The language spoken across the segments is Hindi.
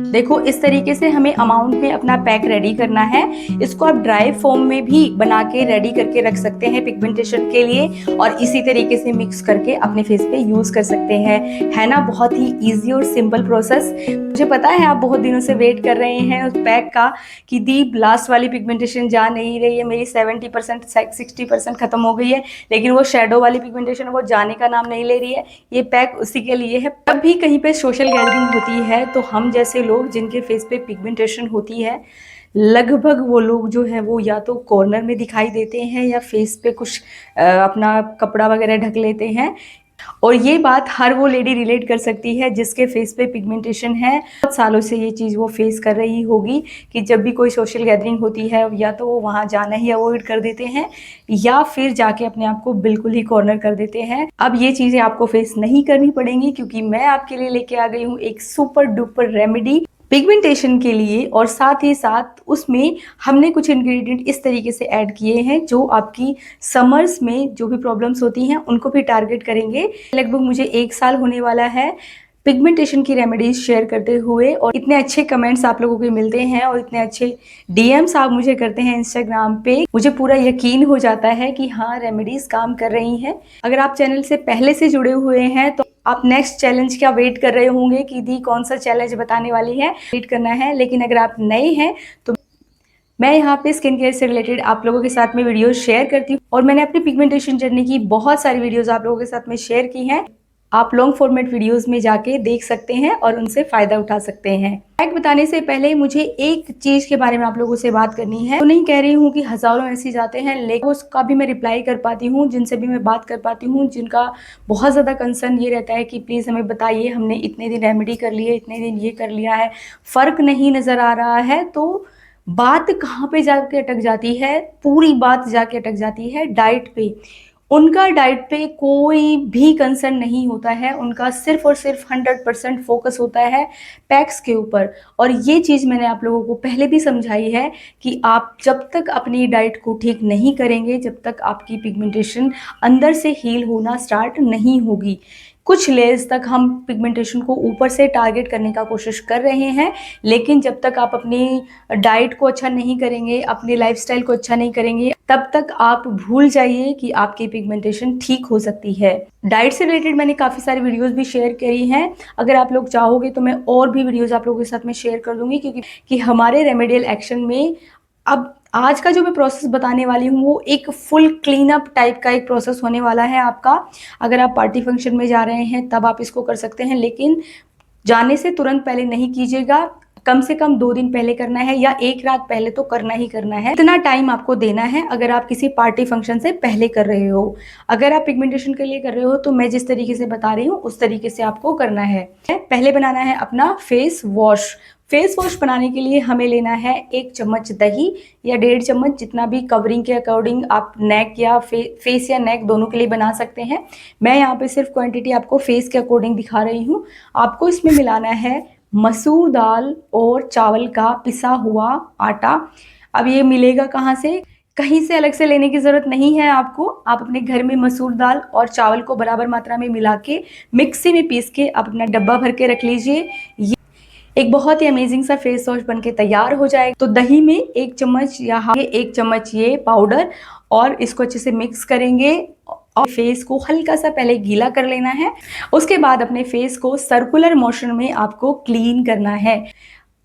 देखो इस तरीके से हमें अमाउंट में अपना पैक रेडी करना है। इसको आप ड्राई फॉर्म में भी बना के रेडी करके रख सकते हैं पिगमेंटेशन के लिए, और इसी तरीके से मिक्स करके अपने फेस पे यूज कर सकते हैं। है ना बहुत ही इजी और सिंपल प्रोसेस। मुझे पता है आप बहुत दिनों से वेट कर रहे हैं उस पैक का कि दी लास्ट वाली पिगमेंटेशन जा नहीं रही है, मेरी 70% 60% खत्म हो गई है, लेकिन वो शेडो वाली पिगमेंटेशन वो जाने का नाम नहीं ले रही है। ये पैक उसी के लिए है। जब भी कहीं पे सोशल गैदरिंग होती है तो हम जैसे लोग जिनके फेस पे पिगमेंटेशन होती है, लगभग वो लोग जो है वो या तो कॉर्नर में दिखाई देते हैं या फेस पे कुछ अपना कपड़ा वगैरह ढक लेते हैं। और ये बात हर वो लेडी रिलेट कर सकती है जिसके फेस पे पिगमेंटेशन है। बहुत सालों से ये चीज़ वो फेस कर रही होगी कि जब भी कोई सोशल गैदरिंग होती है या तो वो वहाँ जाना ही अवॉइड कर देते हैं या फिर जाके अपने आप को बिल्कुल ही कॉर्नर कर देते हैं। अब ये चीज़ें आपको फेस नहीं करनी पड़ेंगी क्योंकि मैं आपके लिए लेके आ गई हूँ एक सुपर डुपर रेमेडी पिगमेंटेशन के लिए। और साथ ही साथ उसमें हमने कुछ इंग्रेडिएंट इस तरीके से ऐड किए हैं जो आपकी समर्स में जो भी प्रॉब्लम्स होती हैं उनको भी टारगेट करेंगे। लगभग मुझे 1 साल होने वाला है पिगमेंटेशन की रेमेडीज शेयर करते हुए, और इतने अच्छे कमेंट्स आप लोगों के मिलते हैं और इतने अच्छे डीएम्स आप मुझे करते हैं इंस्टाग्राम पे, मुझे पूरा यकीन हो जाता है कि हाँ रेमेडीज काम कर रही हैं। अगर आप चैनल से पहले से जुड़े हुए हैं तो आप नेक्स्ट चैलेंज का वेट कर रहे होंगे कि दी कौन सा चैलेंज बताने वाली है, वेट करना है। लेकिन अगर आप नए हैं तो मैं यहाँ पे स्किन केयर से रिलेटेड आप लोगों के साथ में वीडियोस शेयर करती हूँ, और मैंने अपनी पिगमेंटेशन जर्नी की बहुत सारी वीडियोस आप लोगों के साथ में शेयर की हैं। आप लॉन्ग फॉर्मेट वीडियोस में जाके देख सकते हैं और उनसे फायदा उठा सकते हैं। पैक बताने से पहले मुझे एक चीज के बारे में आप लोगों से बात करनी है। तो नहीं कह रही हूँ कि हजारों मैसेज आते हैं, लेकिन उसका भी मैं रिप्लाई कर पाती हूँ, जिनसे भी मैं बात कर पाती हूँ, जिनका बहुत ज्यादा कंसर्न ये रहता है कि प्लीज हमें बताइए, हमने इतने दिन रेमेडी कर ली है, इतने दिन ये कर लिया है, फर्क नहीं नजर आ रहा है। तो बात कहाँ पे जाके अटक जाती है, पूरी बात जाके अटक जाती है डाइट पे। उनका डाइट पे कोई भी कंसर्न नहीं होता है, उनका सिर्फ और सिर्फ 100% फोकस होता है पैक्स के ऊपर। और ये चीज़ मैंने आप लोगों को पहले भी समझाई है कि आप जब तक अपनी डाइट को ठीक नहीं करेंगे, जब तक आपकी पिगमेंटेशन अंदर से हील होना स्टार्ट नहीं होगी। कुछ लेयर्स तक हम पिगमेंटेशन को ऊपर से टारगेट करने का कोशिश कर रहे हैं, लेकिन जब तक आप अपनी डाइट को अच्छा नहीं करेंगे, अपने लाइफस्टाइल को अच्छा नहीं करेंगे, तब तक आप भूल जाइए कि आपकी पिगमेंटेशन ठीक हो सकती है। डाइट से रिलेटेड मैंने काफ़ी सारी वीडियोस भी शेयर करी हैं। अगर आप लोग चाहोगे तो मैं और भी वीडियोस आप लोगों के साथ में शेयर कर दूंगी, क्योंकि हमारे रेमेडियल एक्शन में अब आज का जो मैं प्रोसेस बताने वाली हूँ वो एक फुल क्लीन अप टाइप का एक प्रोसेस होने वाला है आपका। अगर आप पार्टी फंक्शन में जा रहे हैं तब आप इसको कर सकते हैं, लेकिन जाने से तुरंत पहले नहीं कीजिएगा। कम से कम 2 दिन पहले करना है या 1 रात पहले तो करना ही करना है। इतना टाइम आपको देना है अगर आप किसी पार्टी फंक्शन से पहले कर रहे हो। अगर आप पिगमेंटेशन के लिए कर रहे हो तो मैं जिस तरीके से बता रही हूँ उस तरीके से आपको करना है। पहले बनाना है अपना फेस वॉश। फेस वॉश बनाने के लिए हमें लेना है 1 चम्मच दही या 1.5 चम्मच, जितना भी कवरिंग के अकॉर्डिंग आप नेक या फेस या नेक दोनों के लिए बना सकते हैं। मैं यहाँ पे सिर्फ क्वांटिटी आपको फेस के अकॉर्डिंग दिखा रही हूँ। आपको इसमें मिलाना है मसूर दाल और चावल का पिसा हुआ आटा। अब ये मिलेगा कहाँ से, कहीं से अलग से लेने की ज़रूरत नहीं है आपको। आप अपने घर में मसूर दाल और चावल को बराबर मात्रा में मिला के मिक्सी में पीस के आप अपना डब्बा भर के रख लीजिए। एक बहुत ही अमेजिंग सा फेस वॉश बनके तैयार हो जाएगा। तो दही में 1 चम्मच या 1 चम्मच ये पाउडर, और इसको अच्छे से मिक्स करेंगे और फेस को हल्का सा पहले गीला कर लेना है। उसके बाद अपने फेस को सर्कुलर मोशन में आपको क्लीन करना है।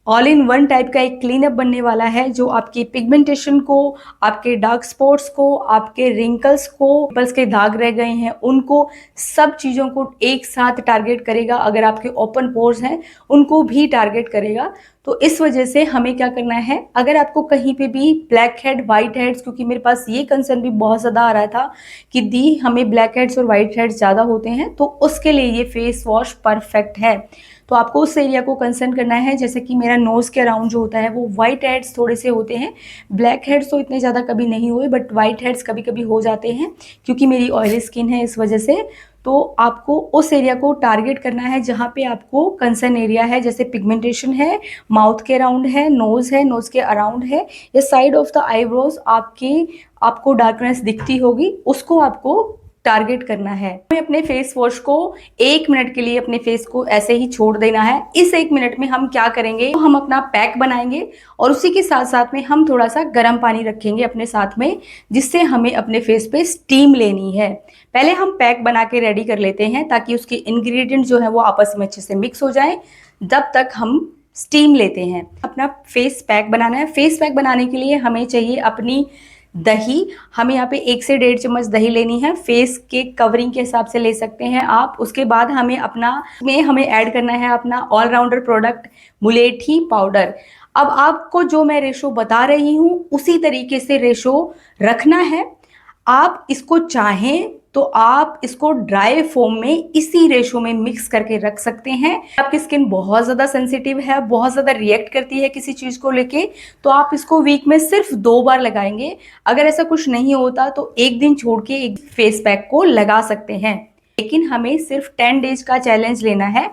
ऑल इन वन टाइप का एक क्लीन अप बनने वाला है जो आपकी पिगमेंटेशन को, आपके डार्क स्पॉट्स को, आपके रिंकल्स को, पिंपल्स के दाग रह गए हैं उनको, सब चीज़ों को एक साथ टारगेट करेगा। अगर आपके ओपन पोर्स हैं उनको भी टारगेट करेगा। तो इस वजह से हमें क्या करना है, अगर आपको कहीं पे भी ब्लैक हेड, वाइट हेड्स, क्योंकि मेरे पास ये कंसर्न भी बहुत ज़्यादा आ रहा था कि दी हमें ब्लैक हेड्स और वाइट हेड्स ज़्यादा होते हैं, तो उसके लिए ये फेस वॉश परफेक्ट है। तो आपको उस एरिया को कंसर्न करना है, जैसे कि मेरा नोज़ के अराउंड जो होता है वो वाइट हेड्स थोड़े से होते हैं। ब्लैक हेड्स तो इतने ज़्यादा कभी नहीं हुए, बट वाइट हेड्स कभी कभी हो जाते हैं क्योंकि मेरी ऑयली स्किन है इस वजह से। तो आपको उस एरिया को टारगेट करना है जहाँ पे आपको कंसर्न एरिया है, जैसे पिगमेंटेशन है, माउथ के अराउंड है, नोज़ के अराउंड है, या साइड ऑफ द आईब्रोज आपको डार्कनेस दिखती होगी, उसको आपको टारगेट करना है। हमें अपने फेस वॉश को 1 मिनट के लिए अपने फेस को ऐसे ही छोड़ देना है। इस 1 मिनट में हम क्या करेंगे, तो हम अपना पैक बनाएंगे और उसी के साथ साथ में हम थोड़ा सा गर्म पानी रखेंगे अपने साथ में, जिससे हमें अपने फेस पे स्टीम लेनी है। पहले हम पैक बना के रेडी कर लेते हैं ताकि उसके इंग्रेडिएंट जो है वो आपस में अच्छे से मिक्स हो जाए। जब तक हम स्टीम लेते हैं, अपना फेस पैक बनाना है। फेस पैक बनाने के लिए हमें चाहिए अपनी दही। हमें यहाँ पे 1 से 1.5 चम्मच दही लेनी है। फेस के कवरिंग के हिसाब से ले सकते हैं आप। उसके बाद हमें हमें ऐड करना है अपना ऑलराउंडर प्रोडक्ट मुलेठी पाउडर। अब आपको जो मैं रेशो बता रही हूँ उसी तरीके से रेशो रखना है। आप इसको चाहें तो आप इसको ड्राई फोम में इसी रेशो में मिक्स करके रख सकते हैं। आपकी स्किन बहुत ज़्यादा सेंसिटिव है, बहुत ज़्यादा रिएक्ट करती है किसी चीज़ को लेके, तो आप इसको वीक में सिर्फ 2 बार लगाएंगे। अगर ऐसा कुछ नहीं होता तो 1 दिन छोड़ के एक फेस पैक को लगा सकते हैं, लेकिन हमें सिर्फ 10 डेज का चैलेंज लेना है।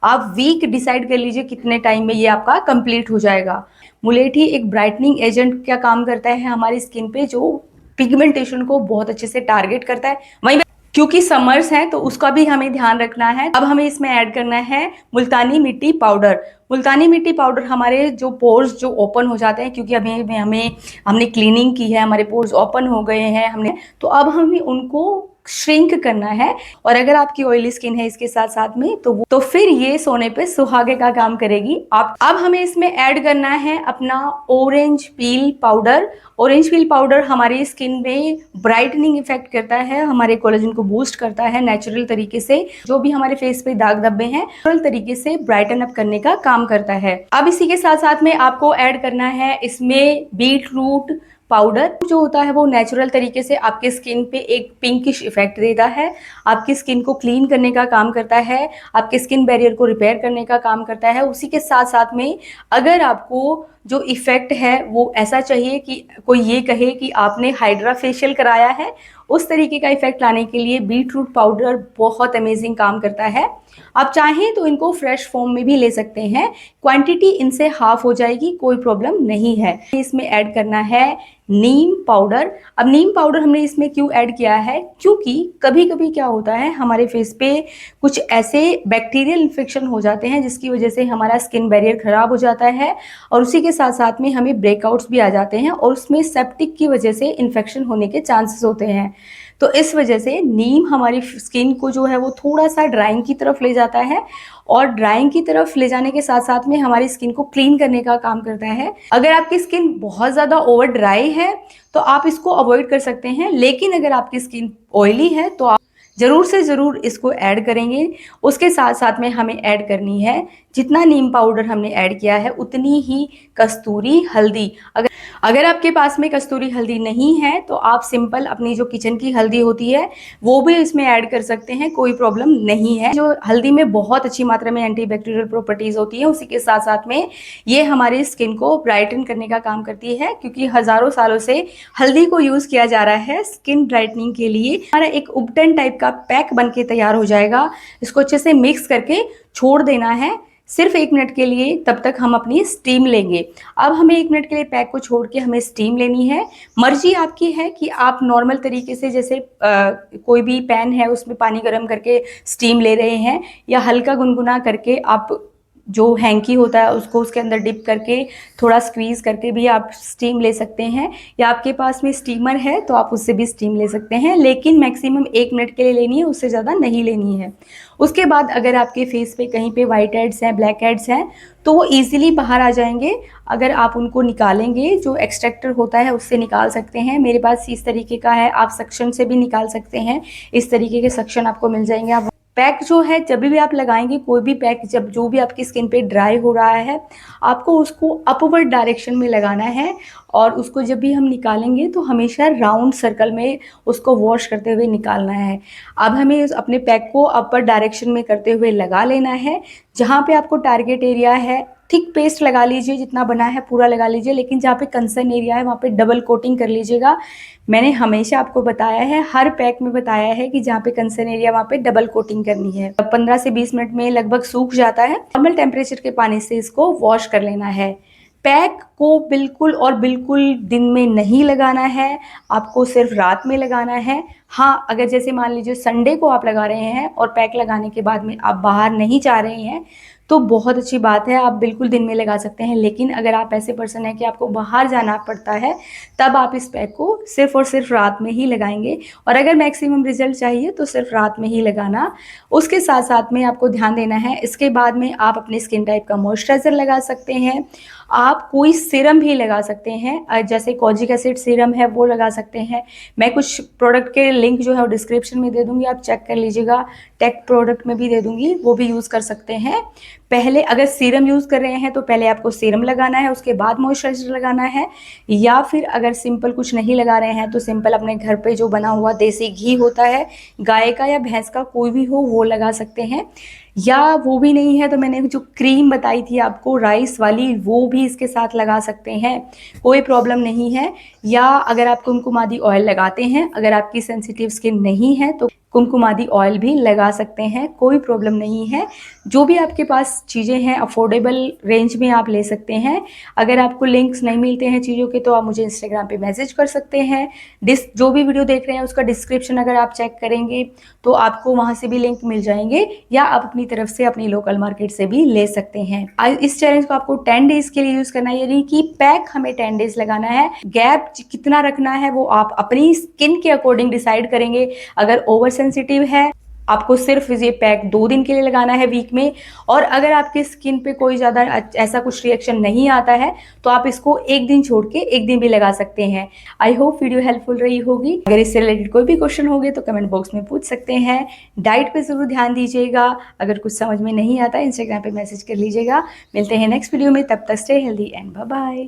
आप वीक डिसाइड कर लीजिए कितने टाइम में ये आपका कंप्लीट हो जाएगा। मुलेठी एक ब्राइटनिंग एजेंट का काम करता है हमारी स्किन पे, जो पिगमेंटेशन को बहुत अच्छे से टारगेट करता है। वहीं क्योंकि समर्स हैं तो उसका भी हमें ध्यान रखना है। अब हमें इसमें ऐड करना है मुल्तानी मिट्टी पाउडर। मुल्तानी मिट्टी पाउडर हमारे जो पोर्स जो ओपन हो जाते हैं, क्योंकि अभी हमने क्लीनिंग की है, हमारे पोर्स ओपन हो गए हैं तो अब हमें उनको श्रिंक करना है। और अगर आपकी ऑयली स्किन है इसके साथ साथ में तो फिर ये सोने पे सुहागे का काम करेगी। अब हमें इसमें ऐड करना है अपना orange peel powder. Orange peel powder हमारी स्किन में ब्राइटनिंग इफेक्ट करता है, हमारे कोलेजन को बूस्ट करता है नेचुरल तरीके से। जो भी हमारे फेस पे दाग धब्बे हैं नेचुरल तरीके से ब्राइटन अप करने का काम करता है। अब इसी के साथ साथ में आपको ऐड करना है इसमें बीट रूट पाउडर। जो होता है वो नेचुरल तरीके से आपके स्किन पे एक पिंकिश इफेक्ट देता है, आपकी स्किन को क्लीन करने का काम करता है, आपके स्किन बैरियर को रिपेयर करने का काम करता है। उसी के साथ साथ में अगर आपको जो इफेक्ट है वो ऐसा चाहिए कि कोई ये कहे कि आपने हाइड्रा फेशियल कराया है, उस तरीके का इफेक्ट लाने के लिए बीट रूट पाउडर बहुत अमेजिंग काम करता है। आप चाहें तो इनको फ्रेश फॉर्म में भी ले सकते हैं, क्वांटिटी इनसे हाफ हो जाएगी, कोई प्रॉब्लम नहीं है। इसमें ऐड करना है नीम पाउडर। अब नीम पाउडर हमने इसमें क्यों ऐड किया है, क्योंकि कभी कभी क्या होता है हमारे फेस पे कुछ ऐसे बैक्टीरियल इन्फेक्शन हो जाते हैं जिसकी वजह से हमारा स्किन बैरियर खराब हो जाता है और उसी के साथ साथ में हमें ब्रेकआउट्स भी आ जाते हैं और उसमें सेप्टिक की वजह से इन्फेक्शन होने के चांसेस होते हैं। तो इस वजह से नीम हमारी स्किन को जो है वो थोड़ा सा ड्राइंग की तरफ ले जाता है और ड्राइंग की तरफ ले जाने के साथ साथ में हमारी स्किन को क्लीन करने का काम करता है। अगर आपकी स्किन बहुत ज़्यादा ओवर ड्राई है तो आप इसको अवॉइड कर सकते हैं, लेकिन अगर आपकी स्किन ऑयली है तो आप ज़रूर से ज़रूर इसको ऐड करेंगे। उसके साथ साथ में हमें ऐड करनी है, जितना नीम पाउडर हमने ऐड किया है उतनी ही कस्तूरी हल्दी। अगर आपके पास में कस्तूरी हल्दी नहीं है तो आप सिंपल अपनी जो किचन की हल्दी होती है वो भी इसमें ऐड कर सकते हैं, कोई प्रॉब्लम नहीं है। जो हल्दी में बहुत अच्छी मात्रा में एंटीबैक्टीरियल प्रॉपर्टीज होती है, उसी के साथ साथ में ये हमारी स्किन को ब्राइटन करने का काम करती है, क्योंकि हजारों सालों से हल्दी को यूज किया जा रहा है स्किन ब्राइटनिंग के लिए। हमारा एक उपटन टाइप का पैक बन के तैयार हो जाएगा। इसको अच्छे से मिक्स करके छोड़ देना है सिर्फ 1 मिनट के लिए, तब तक हम अपनी स्टीम लेंगे। अब हमें 1 मिनट के लिए पैक को छोड़ के हमें स्टीम लेनी है। मर्जी आपकी है कि आप नॉर्मल तरीके से जैसे कोई भी पैन है उसमें पानी गर्म करके स्टीम ले रहे हैं, या हल्का गुनगुना करके आप जो हैंकी होता है उसको उसके अंदर डिप करके थोड़ा स्क्वीज़ करके भी आप स्टीम ले सकते हैं, या आपके पास में स्टीमर है तो आप उससे भी स्टीम ले सकते हैं, लेकिन मैक्सिमम 1 मिनट के लिए लेनी है, उससे ज़्यादा नहीं लेनी है। उसके बाद अगर आपके फेस पे कहीं पे वाइट हेड्स हैं, ब्लैक हेड्स हैं, तो वो ईजिली बाहर आ जाएंगे अगर आप उनको निकालेंगे। जो एक्सट्रैक्टर होता है उससे निकाल सकते हैं। मेरे पास इस तरीके का है, आप सक्शन से भी निकाल सकते हैं। इस तरीके के सक्शन आपको मिल जाएंगे। आप पैक जो है जब भी आप लगाएंगे, कोई भी पैक जब जो भी आपकी स्किन पे ड्राई हो रहा है, आपको उसको अपवर्ड डायरेक्शन में लगाना है और उसको जब भी हम निकालेंगे तो हमेशा राउंड सर्कल में उसको वॉश करते हुए निकालना है। अब हमें अपने पैक को अपर डायरेक्शन में करते हुए लगा लेना है। जहाँ पे आपको टारगेट एरिया है थिक पेस्ट लगा लीजिए, जितना बना है पूरा लगा लीजिए, लेकिन जहाँ पे कंसर्न एरिया है वहाँ पे डबल कोटिंग कर लीजिएगा। मैंने हमेशा आपको बताया है, हर पैक में बताया है कि जहाँ पे कंसर्न एरिया वहाँ पे डबल कोटिंग करनी है। 15 से 20 मिनट में लगभग सूख जाता है। नॉर्मल टेम्परेचर के पानी से इसको वॉश कर लेना है। पैक को बिल्कुल और बिल्कुल दिन में नहीं लगाना है, आपको सिर्फ रात में लगाना है। हाँ, अगर जैसे मान लीजिए संडे को आप लगा रहे हैं और पैक लगाने के बाद में आप बाहर नहीं जा रहे हैं, तो बहुत अच्छी बात है, आप बिल्कुल दिन में लगा सकते हैं। लेकिन अगर आप ऐसे पर्सन हैं कि आपको बाहर जाना पड़ता है, तब आप इस पैक को सिर्फ और सिर्फ रात में ही लगाएंगे। और अगर मैक्सिमम रिजल्ट चाहिए तो सिर्फ रात में ही लगाना। उसके साथ साथ में आपको ध्यान देना है, इसके बाद में आप अपनी स्किन टाइप का मॉइस्चराइजर लगा सकते हैं। आप कोई सीरम भी लगा सकते हैं, जैसे कोजिक एसिड सीरम है वो लगा सकते हैं। मैं कुछ प्रोडक्ट के लिंक जो है वो डिस्क्रिप्शन में दे दूंगी, आप चेक कर लीजिएगा। टेक प्रोडक्ट में भी दे दूंगी, वो भी यूज़ कर सकते हैं। पहले अगर सीरम यूज़ कर रहे हैं तो पहले आपको सीरम लगाना है, उसके बाद मॉइस्चराइजर लगाना है। या फिर अगर सिंपल कुछ नहीं लगा रहे हैं तो सिंपल अपने घर पे जो बना हुआ देसी घी होता है, गाय का या भैंस का कोई भी हो, वो लगा सकते हैं। या वो भी नहीं है तो मैंने जो क्रीम बताई थी आपको राइस वाली, वो भी इसके साथ लगा सकते हैं, कोई प्रॉब्लम नहीं है। या अगर आप कुमकुमादी ऑयल लगाते हैं, अगर आपकी सेंसिटिव स्किन नहीं है तो कुमकुमादी ऑयल भी लगा सकते हैं, कोई प्रॉब्लम नहीं है। जो भी आपके पास चीज़ें हैं अफोर्डेबल रेंज में आप ले सकते हैं। अगर आपको लिंक्स नहीं मिलते हैं चीज़ों के तो आप मुझे इंस्टाग्राम पे मैसेज कर सकते हैं। जो भी वीडियो देख रहे हैं उसका डिस्क्रिप्शन अगर आप चेक करेंगे तो आपको वहाँ से भी लिंक मिल जाएंगे, या आप अपनी तरफ से अपनी लोकल मार्केट से भी ले सकते हैं। इस चैलेंज को आपको 10 डेज के लिए यूज़ करना है, यानी कि पैक हमें 10 डेज लगाना है। गैप कितना रखना है वो आप अपनी स्किन के अकॉर्डिंग डिसाइड करेंगे। अगर ओवर सेंसिटिव है आपको सिर्फ ये पैक 2 दिन के लिए लगाना है वीक में। और अगर आपके स्किन पे कोई ज़्यादा ऐसा कुछ रिएक्शन नहीं आता है तो आप इसको 1 दिन छोड़ के 1 दिन भी लगा सकते हैं। आई होप वीडियो हेल्पफुल रही होगी। अगर इससे रिलेटेड कोई भी क्वेश्चन होंगे तो कमेंट बॉक्स में पूछ सकते हैं। डाइट पे ज़रूर ध्यान दीजिएगा। अगर कुछ समझ में नहीं आता इंस्टाग्राम पे मैसेज कर लीजिएगा। मिलते हैं नेक्स्ट वीडियो में, तब तक stay healthy and bye bye.